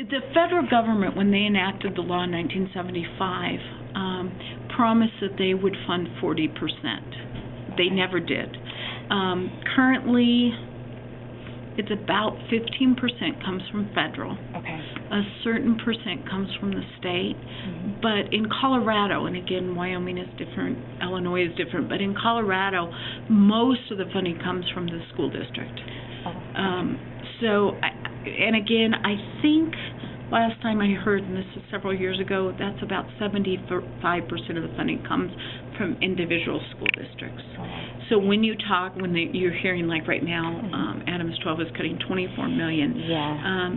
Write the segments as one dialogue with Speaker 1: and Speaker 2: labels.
Speaker 1: The federal government, when they enacted the law in 1975, promised that they would fund 40%. They never did. Currently, it's about 15% comes from federal.
Speaker 2: Okay.
Speaker 1: A certain percent comes from the state. But in Colorado, and again, Wyoming is different, Illinois is different, but in Colorado, most of the funding comes from the school district. And again, I think last time I heard, and this is several years ago, that's about 75% of the funding comes from individual school districts. So when you talk, you're hearing like right now, Adams 12 is cutting $24 million.
Speaker 2: Yeah.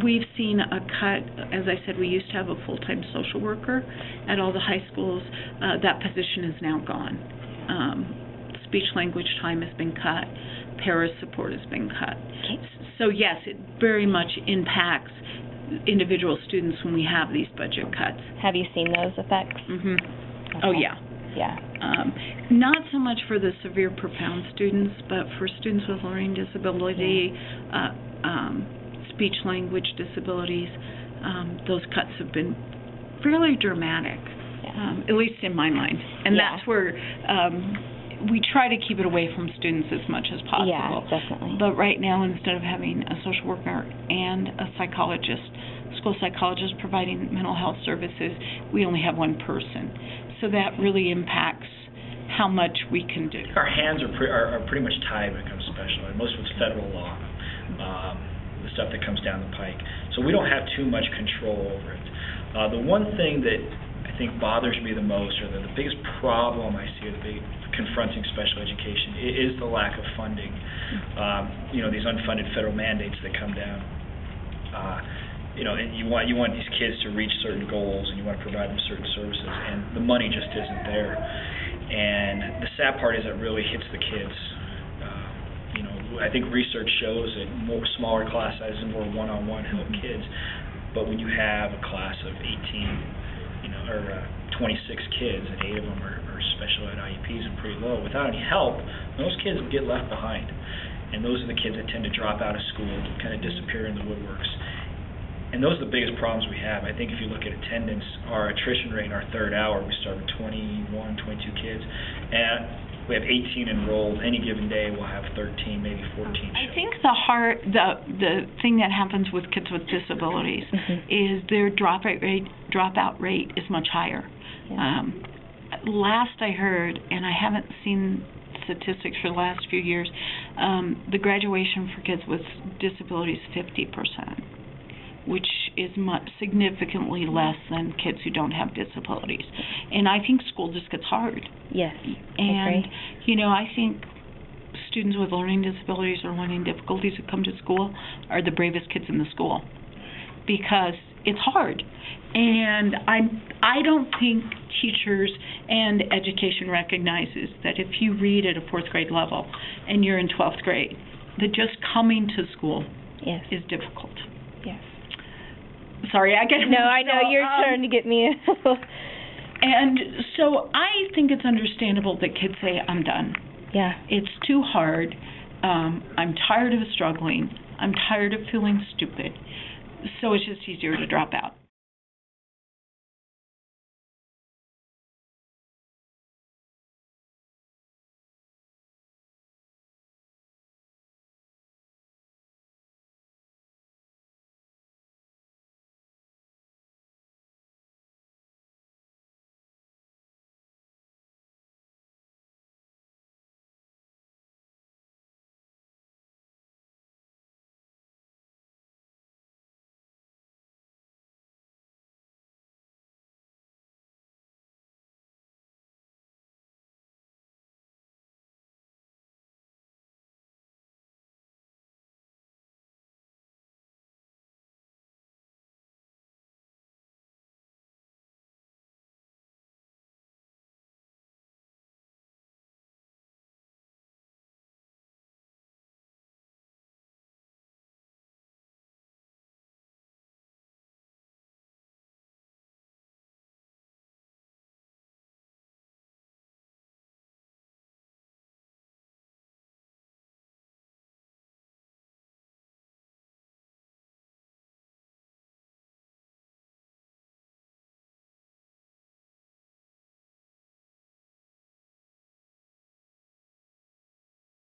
Speaker 1: We've seen a cut. As I said, we used to have a full-time social worker at all the high schools. That position is now gone. Speech-language time has been cut. Para support has been cut. So yes, it very much impacts individual students when we have these budget cuts.
Speaker 2: Have you seen those effects?
Speaker 1: Okay. Oh yeah.
Speaker 2: Yeah.
Speaker 1: Not so much for the severe profound students, but for students with learning disability, speech language disabilities, those cuts have been fairly dramatic, at least in my mind. And that's where we try to keep it away from students as much as possible.
Speaker 2: Yeah, definitely.
Speaker 1: But right now, instead of having a social worker and a psychologist, school psychologist providing mental health services, we only have one person. So that really impacts how much we can do.
Speaker 3: Our hands are pretty much tied when it comes to special ed. Most of it's federal law, the stuff that comes down the pike. So we don't have too much control over it. The one thing that I think bothers me the most, or the biggest problem I see confronting special education, is the lack of funding. These unfunded federal mandates that come down. And you want these kids to reach certain goals, and you want to provide them certain services, and the money just isn't there. And the sad part is it really hits the kids. I think research shows that more smaller class sizes and more one-on-one help kids. But when you have a class of 18, or 26 kids, and 8 of them are special ed IEPs and pretty low, without any help, those kids get left behind. And those are the kids that tend to drop out of school, kind of disappear in the woodworks. And those are the biggest problems we have. I think if you look at attendance, our attrition rate in our third hour, we start with 21, 22 kids. And we have 18 enrolled. Any given day, we'll have 13, maybe 14 show.
Speaker 1: I think the thing that happens with kids with disabilities is their dropout rate is much higher. Yeah. Last I heard, and I haven't seen statistics for the last few years, the graduation for kids with disabilities is 50%, which is significantly less than kids who don't have disabilities. And I think school just gets hard.
Speaker 2: Yes.
Speaker 1: And, I think students with learning disabilities or learning difficulties who come to school are the bravest kids in the school, because it's hard. And I don't think teachers and education recognizes that if you read at a 4th grade level and you're in 12th grade, that just coming to school is difficult.
Speaker 2: Yes.
Speaker 1: Sorry, I get...
Speaker 2: No, I know, you're trying to get me...
Speaker 1: And so I think it's understandable that kids say, I'm done.
Speaker 2: Yeah.
Speaker 1: It's too hard. I'm tired of struggling. I'm tired of feeling stupid. So it's just easier to drop out.